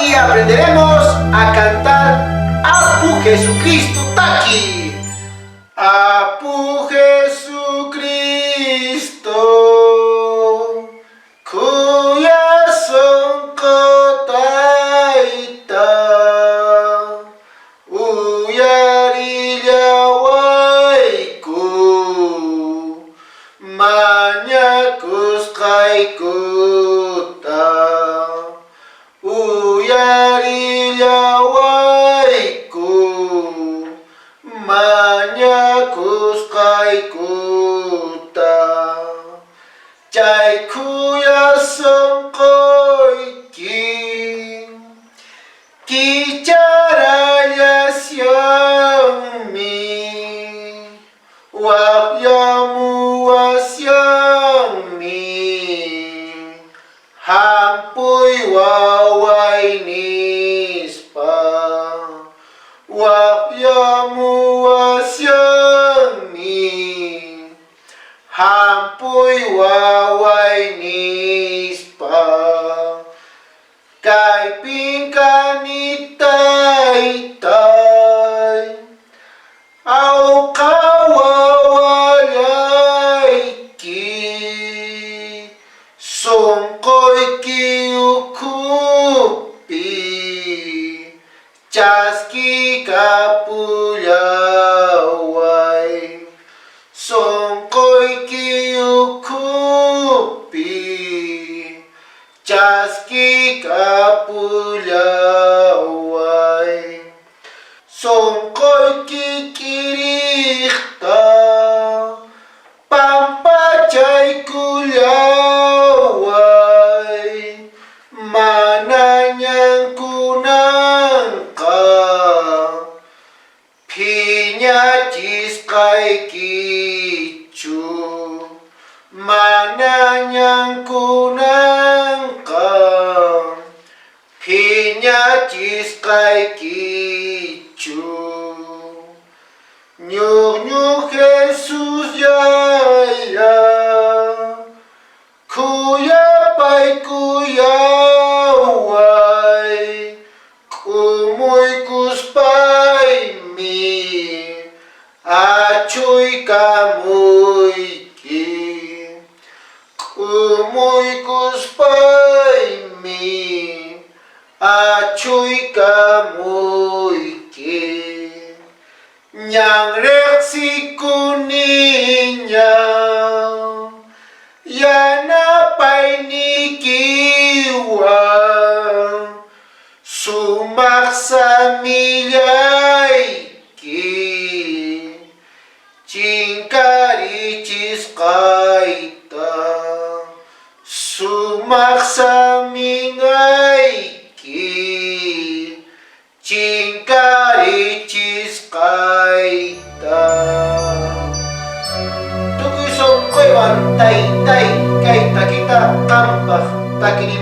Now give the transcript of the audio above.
Aquí aprenderemos a cantar Apu Jesucristo Taki. Apu Jesucristo, kuya songko taita, uyari jawaiku, manyakus kaikuta, uyari jawaiku, manyakus kaikuta, cai kuya songkoiki, kicaraya siangmi, wakyamu wasyangmi, hampui wawai nispa, wakyamu wasyangmi, hampui wawai nispa, kai pingkani tai tai, au kawawayaiki, songkoiki ukupi, caski kapulawai, songkoiki ukupi, caski kapulawai, songkoiki kirihta, pampacai kulawai, mananyang kunangka, pinyatis kai kicu, mananyang kunangka, pinyatis kai kicu, nyuk Jesus yaya, kuya pai kuya wai, kumuy kuspai mi, acuy kamuy ki, kumuy kuspai mi, acuy kamuy ki, nyang reksi kuninya, yana pai nikiwa, sumaksa milay ki, cingkari ciskaita, sumaksa mingay ki, cingkari ciskaita. Tukoy songkoy wan tay tay, kay takita kampah takini